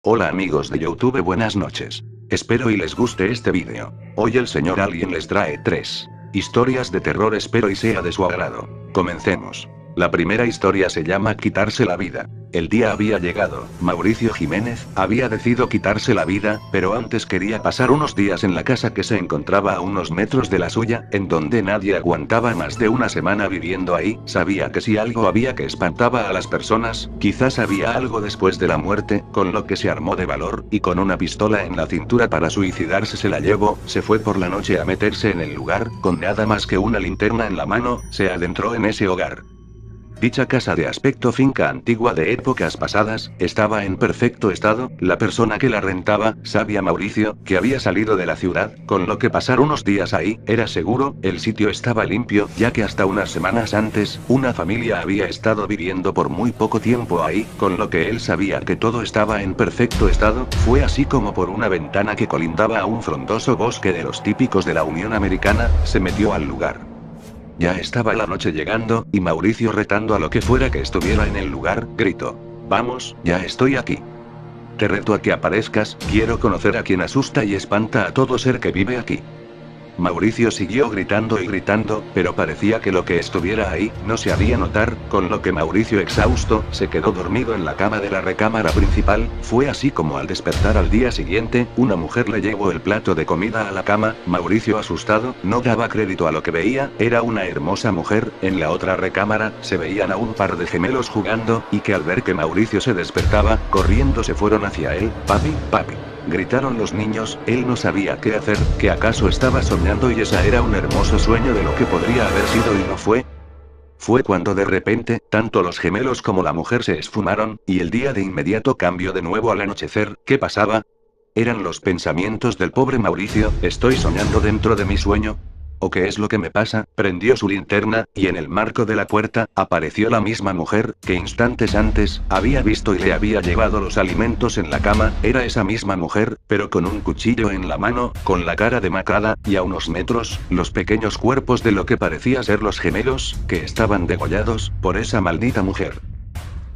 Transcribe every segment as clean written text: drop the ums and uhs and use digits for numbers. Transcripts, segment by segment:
Hola amigos de YouTube, buenas noches. Espero y les guste este vídeo. Hoy el señor Alien les trae 3 historias de terror, espero y sea de su agrado. Comencemos. La primera historia se llama Quitarse la vida. El día había llegado, Mauricio Jiménez había decidido quitarse la vida, pero antes quería pasar unos días en la casa que se encontraba a unos metros de la suya, en donde nadie aguantaba más de una semana viviendo ahí. Sabía que si algo había que espantaba a las personas, quizás había algo después de la muerte, con lo que se armó de valor, y con una pistola en la cintura para suicidarse se la llevó, se fue por la noche a meterse en el lugar, con nada más que una linterna en la mano, se adentró en ese hogar. Dicha casa de aspecto finca antigua de épocas pasadas, estaba en perfecto estado. La persona que la rentaba, sabía Mauricio, que había salido de la ciudad, con lo que pasar unos días ahí, era seguro. El sitio estaba limpio, ya que hasta unas semanas antes, una familia había estado viviendo por muy poco tiempo ahí, con lo que él sabía que todo estaba en perfecto estado. Fue así como por una ventana que colindaba a un frondoso bosque de los típicos de la Unión Americana, se metió al lugar. Ya estaba la noche llegando, y Mauricio, retando a lo que fuera que estuviera en el lugar, gritó: «Vamos, ya estoy aquí. Te reto a que aparezcas, quiero conocer a quien asusta y espanta a todo ser que vive aquí». Mauricio siguió gritando y gritando, pero parecía que lo que estuviera ahí, no se haría notar, con lo que Mauricio, exhausto, se quedó dormido en la cama de la recámara principal. Fue así como al despertar al día siguiente, una mujer le llevó el plato de comida a la cama. Mauricio, asustado, no daba crédito a lo que veía. Era una hermosa mujer. En la otra recámara, se veían a un par de gemelos jugando, y que al ver que Mauricio se despertaba, corriendo se fueron hacia él. «Papi, papi», gritaron los niños. Él no sabía qué hacer, que acaso estaba soñando y esa era un hermoso sueño de lo que podría haber sido y no fue. Fue cuando de repente, tanto los gemelos como la mujer se esfumaron, y el día de inmediato cambió de nuevo al anochecer. ¿Qué pasaba? Eran los pensamientos del pobre Mauricio. ¿Estoy soñando dentro de mi sueño? ¿O qué es lo que me pasa? Prendió su linterna, y en el marco de la puerta, apareció la misma mujer, que instantes antes, había visto y le había llevado los alimentos en la cama. Era esa misma mujer, pero con un cuchillo en la mano, con la cara demacrada, y a unos metros, los pequeños cuerpos de lo que parecía ser los gemelos, que estaban degollados, por esa maldita mujer.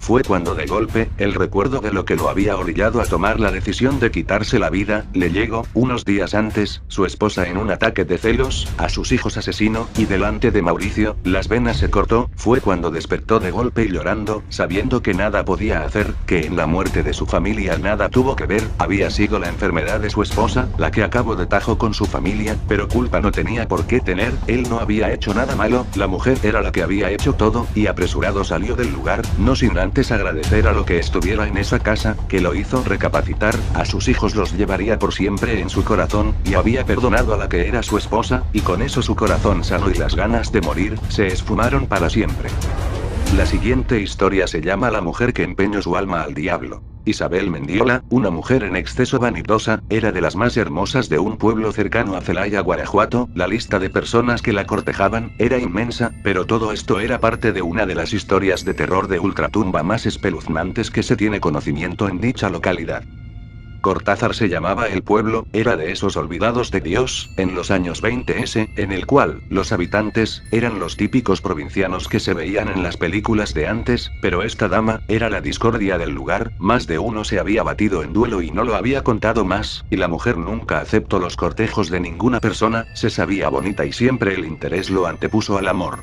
Fue cuando de golpe, el recuerdo de lo que lo había orillado a tomar la decisión de quitarse la vida, le llegó. Unos días antes, su esposa, en un ataque de celos, a sus hijos asesinó, y delante de Mauricio, las venas se cortó. Fue cuando despertó de golpe y llorando, sabiendo que nada podía hacer, que en la muerte de su familia nada tuvo que ver, había sido la enfermedad de su esposa, la que acabó de tajo con su familia, pero culpa no tenía por qué tener, él no había hecho nada malo, la mujer era la que había hecho todo, y apresurado salió del lugar, no sin antes agradecer a lo que estuviera en esa casa, que lo hizo recapacitar. A sus hijos los llevaría por siempre en su corazón, y había perdonado a la que era su esposa, y con eso su corazón sano y las ganas de morir, se esfumaron para siempre. La siguiente historia se llama La mujer que empeñó su alma al diablo. Isabel Mendiola, una mujer en exceso vanidosa, era de las más hermosas de un pueblo cercano a Celaya, Guanajuato. La lista de personas que la cortejaban era inmensa, pero todo esto era parte de una de las historias de terror de ultratumba más espeluznantes que se tiene conocimiento en dicha localidad. Cortázar se llamaba el pueblo, era de esos olvidados de Dios, en los años 20s, en el cual, los habitantes, eran los típicos provincianos que se veían en las películas de antes, pero esta dama, era la discordia del lugar. Más de uno se había batido en duelo y no lo había contado más, y la mujer nunca aceptó los cortejos de ninguna persona, se sabía bonita y siempre el interés lo antepuso al amor.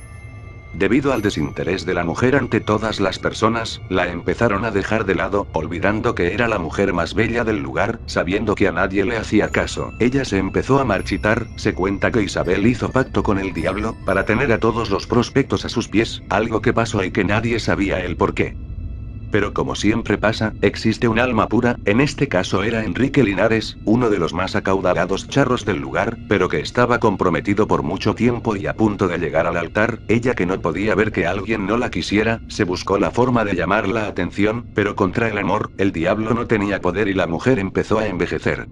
Debido al desinterés de la mujer ante todas las personas, la empezaron a dejar de lado, olvidando que era la mujer más bella del lugar. Sabiendo que a nadie le hacía caso, ella se empezó a marchitar. Se cuenta que Isabel hizo pacto con el diablo, para tener a todos los prospectos a sus pies, algo que pasó y que nadie sabía el por qué. Pero como siempre pasa, existe un alma pura. En este caso era Enrique Linares, uno de los más acaudalados charros del lugar, pero que estaba comprometido por mucho tiempo y a punto de llegar al altar. Ella, que no podía ver que alguien no la quisiera, se buscó la forma de llamar la atención, pero contra el amor, el diablo no tenía poder y la mujer empezó a envejecer.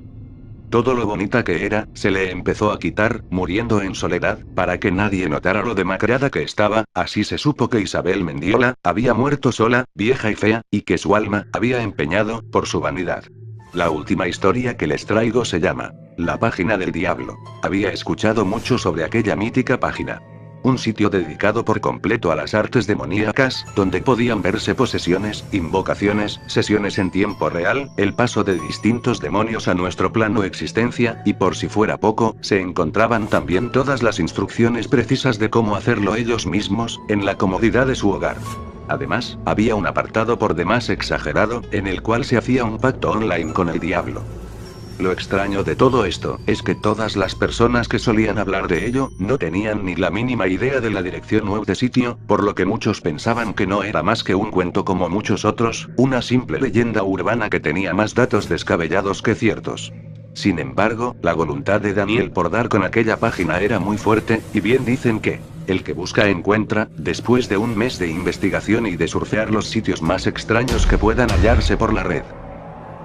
Todo lo bonita que era, se le empezó a quitar, muriendo en soledad, para que nadie notara lo demacrada que estaba. Así se supo que Isabel Mendiola había muerto sola, vieja y fea, y que su alma había empeñado, por su vanidad. La última historia que les traigo se llama La página del diablo. Había escuchado mucho sobre aquella mítica página. un sitio dedicado por completo a las artes demoníacas, donde podían verse posesiones, invocaciones, sesiones en tiempo real, el paso de distintos demonios a nuestro plano de existencia, y por si fuera poco, se encontraban también todas las instrucciones precisas de cómo hacerlo ellos mismos, en la comodidad de su hogar. Además, había un apartado por demás exagerado, en el cual se hacía un pacto online con el diablo. Lo extraño de todo esto, es que todas las personas que solían hablar de ello, no tenían ni la mínima idea de la dirección web de sitio, por lo que muchos pensaban que no era más que un cuento como muchos otros, una simple leyenda urbana que tenía más datos descabellados que ciertos. Sin embargo, la voluntad de Daniel por dar con aquella página era muy fuerte, y bien dicen que el que busca encuentra, después de un mes de investigación y de surfear los sitios más extraños que puedan hallarse por la red.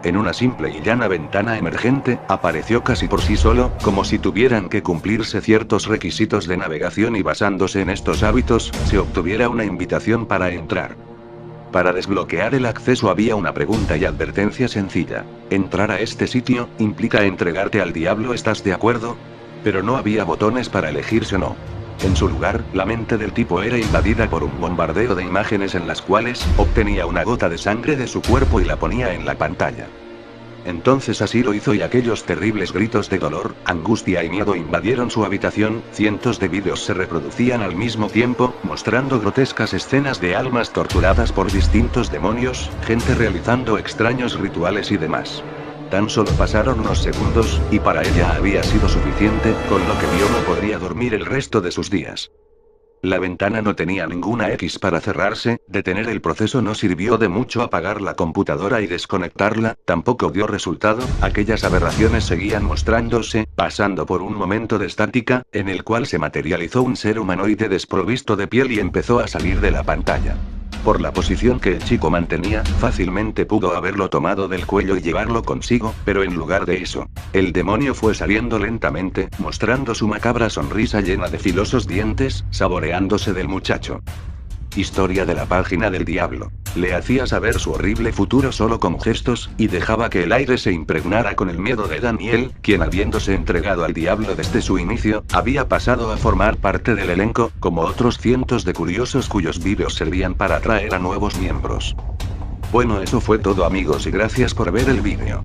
En una simple y llana ventana emergente, apareció casi por sí solo, como si tuvieran que cumplirse ciertos requisitos de navegación y basándose en estos hábitos, se obtuviera una invitación para entrar. Para desbloquear el acceso había una pregunta y advertencia sencilla. Entrar a este sitio, implica entregarte al diablo, ¿estás de acuerdo? Pero no había botones para elegirse o no. En su lugar, la mente del tipo era invadida por un bombardeo de imágenes en las cuales, obtenía una gota de sangre de su cuerpo y la ponía en la pantalla. Entonces así lo hizo y aquellos terribles gritos de dolor, angustia y miedo invadieron su habitación, cientos de vídeos se reproducían al mismo tiempo, mostrando grotescas escenas de almas torturadas por distintos demonios, gente realizando extraños rituales y demás. Tan solo pasaron unos segundos, y para ella había sido suficiente, con lo que vio no podría dormir el resto de sus días. La ventana no tenía ninguna X para cerrarse, detener el proceso no sirvió de mucho, apagar la computadora y desconectarla, tampoco dio resultado, aquellas aberraciones seguían mostrándose, pasando por un momento de estática, en el cual se materializó un ser humanoide desprovisto de piel y empezó a salir de la pantalla. Por la posición que el chico mantenía, fácilmente pudo haberlo tomado del cuello y llevarlo consigo, pero en lugar de eso, el demonio fue saliendo lentamente, mostrando su macabra sonrisa llena de filosos dientes, saboreándose del muchacho. Historia de la página del diablo. Le hacía saber su horrible futuro solo con gestos, y dejaba que el aire se impregnara con el miedo de Daniel, quien habiéndose entregado al diablo desde su inicio, había pasado a formar parte del elenco, como otros cientos de curiosos cuyos vídeos servían para atraer a nuevos miembros. Bueno, eso fue todo amigos y gracias por ver el vídeo.